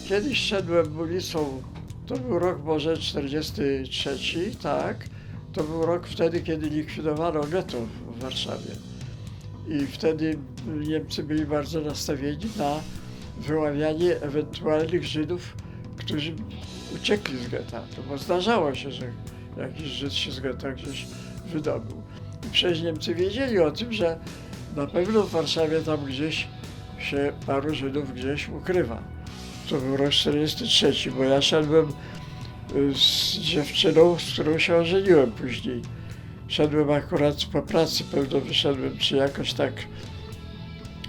Kiedyś szedłem ulicą, to był rok może 43, tak? To był rok wtedy, kiedy likwidowano getto w Warszawie. I wtedy Niemcy byli bardzo nastawieni na wyławianie ewentualnych Żydów, którzy uciekli z getta. To bo zdarzało się, że jakiś Żyd się z getta gdzieś wydobył. I przecież Niemcy wiedzieli o tym, że na pewno w Warszawie tam gdzieś się paru Żydów gdzieś ukrywa. To był rok 43, bo ja szedłem z dziewczyną, z którą się ożeniłem później. Szedłem akurat po pracy, pewno wyszedłem, czy jakoś tak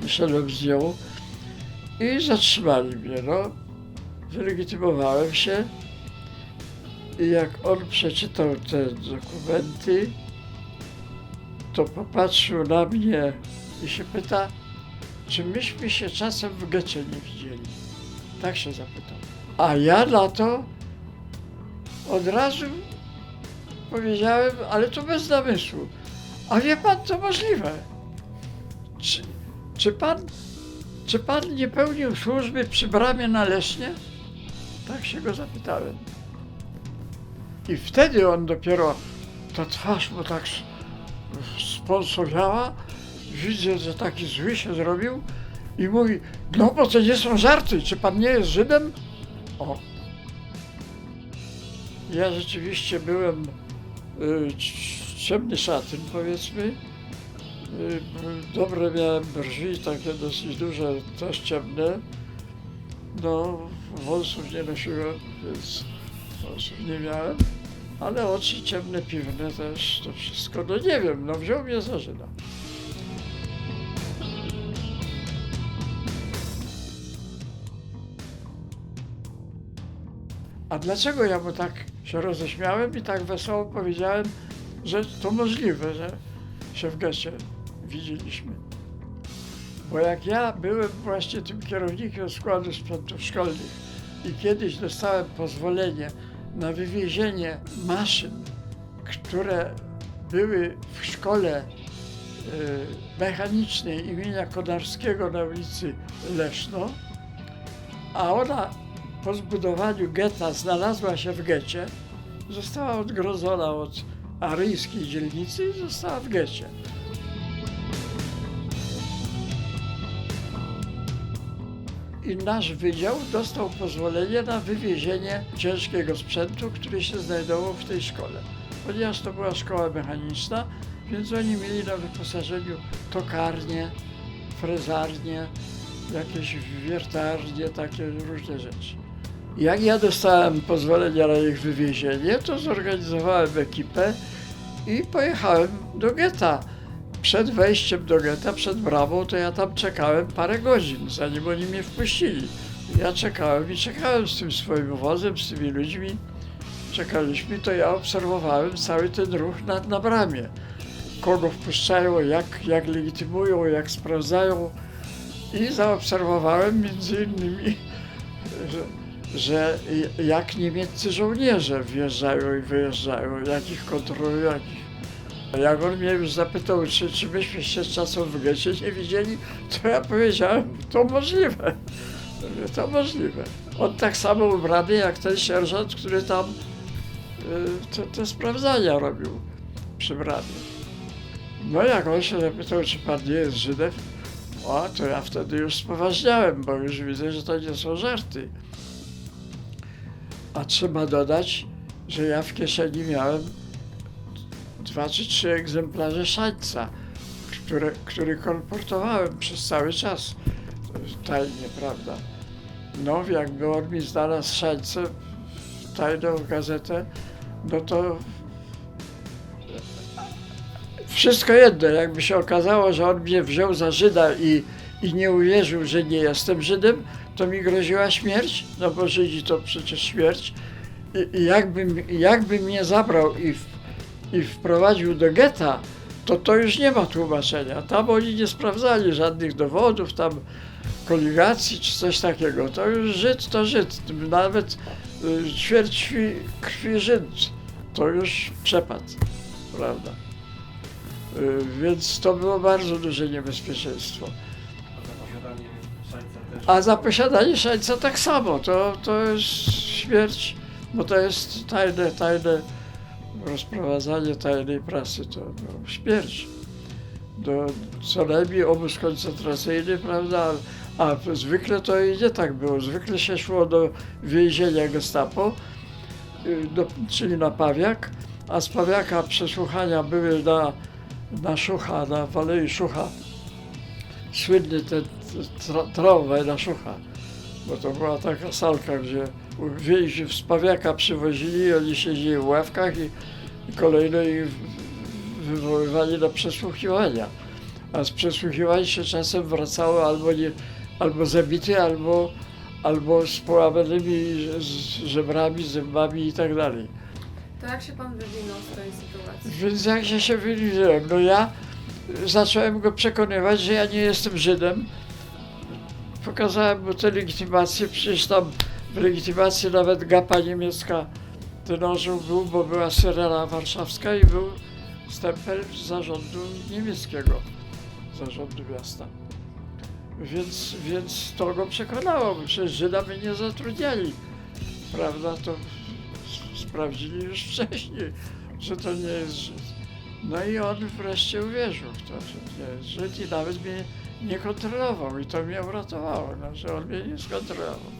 szedłem z nią i zatrzymali mnie, no. Wylegitymowałem się i jak on przeczytał te dokumenty, to popatrzył na mnie i się pyta, czy myśmy się czasem w getcie nie widzieli. Tak się zapytał. A ja na to od razu powiedziałem, ale to bez namysłu. A wie pan, to możliwe. Czy pan nie pełnił służby przy bramie na Lesznie? Tak się go zapytałem. I wtedy on dopiero, ta twarz mu tak sponsoriała, widzę, że taki zły się zrobił i mówi, no bo to nie są żarty, czy pan nie jest Żydem? O. Ja rzeczywiście byłem ciemny szatyn, powiedzmy. Dobre miałem brwi, takie dosyć duże, też ciemne. No, wąsów nie nosiłem, więc wąsów nie miałem. Ale oczy ciemne, piwne też, to wszystko, no nie wiem, no wziął mnie za Żyda. A dlaczego ja mu tak się roześmiałem i tak wesoło powiedziałem, że to możliwe, że się w getcie widzieliśmy. Bo jak ja byłem właśnie tym kierownikiem składu sprzętów szkolnych i kiedyś dostałem pozwolenie na wywiezienie maszyn, które były w szkole mechanicznej imienia Konarskiego na ulicy Leszno, a ona po zbudowaniu getta znalazła się w getcie, została odgrodzona od aryjskiej dzielnicy i została w getcie. I nasz wydział dostał pozwolenie na wywiezienie ciężkiego sprzętu, który się znajdował w tej szkole. Ponieważ to była szkoła mechaniczna, więc oni mieli na wyposażeniu tokarnie, frezarnie, jakieś wiertarnie, takie różne rzeczy. Jak ja dostałem pozwolenia na ich wywiezienie, to zorganizowałem ekipę i pojechałem do getta. Przed wejściem do getta, przed bramą, to ja tam czekałem parę godzin, zanim oni mnie wpuścili. Ja czekałem i czekałem z tym swoim wozem, z tymi ludźmi. Czekaliśmy, to ja obserwowałem cały ten ruch na bramie. Kogo wpuszczają, jak legitymują, jak sprawdzają. I zaobserwowałem między innymi, że jak niemieccy żołnierze wjeżdżają i wyjeżdżają, jak ich kontrolują, jak on mnie już zapytał, czy myśmy się czasem w getcie nie widzieli, to ja powiedziałem, to możliwe. To możliwe. On tak samo ubrany jak ten sierżant, który tam te sprawdzania robił przy bramie. No jak on się zapytał, czy pan nie jest Żydem, to ja wtedy już spoważniałem, bo już widzę, że to nie są żarty. A trzeba dodać, że ja w kieszeni miałem 2 czy 3 egzemplarze szańca, który kolportowałem przez cały czas tajnie, prawda. No, jakby on mi znalazł szańce, tajną gazetę, no to wszystko jedno, jakby się okazało, że on mnie wziął za Żyda i nie uwierzył, że nie jestem Żydem, to mi groziła śmierć, no bo Żydzi to przecież śmierć. I jakby mnie zabrał i wprowadził do getta, to już nie ma tłumaczenia. Tam oni nie sprawdzali żadnych dowodów, tam koligacji czy coś takiego. To już Żyd to Żyd. Nawet ćwierć krwi Żyd to już przepadł, prawda. Więc to było bardzo duże niebezpieczeństwo. A za posiadanie szańca A za posiadanie szańca tak samo, to jest śmierć, bo to jest tajne rozprowadzanie tajnej prasy, to śmierć. Co najmniej obóz koncentracyjny, prawda, a zwykle to i nie tak było, zwykle się szło do więzienia gestapo, czyli na Pawiak, a z Pawiaka przesłuchania były na Szucha, na Alei Szucha, słynny ten tramwaj na Szucha, bo to była taka salka, gdzie więźniów z Pawiaka przywozili, oni siedzieli w ławkach i kolejno ich wywoływali na przesłuchiwania. A z przesłuchiwań się czasem wracało albo zabity, albo z połamanymi żebrami, zębami i tak dalej. To jak się pan wywinął z tej sytuacji? Więc jak się wywinąłem, no ja zacząłem go przekonywać, że ja nie jestem Żydem. Pokazałem mu tę legitymację, przecież tam w legitymacji nawet gapa niemiecka ten orzeł był, bo była syrena warszawska i był stempel zarządu niemieckiego, zarządu miasta. Więc to go przekonało, bo przecież Żyda by nie zatrudniali, prawda, to sprawdzili już wcześniej, że to nie jest Żyd. No i on wreszcie uwierzył w to, że nie jest Żyd i nawet mnie nie kontrolował i to mnie uratowało, no, że on mnie nie skontrolował.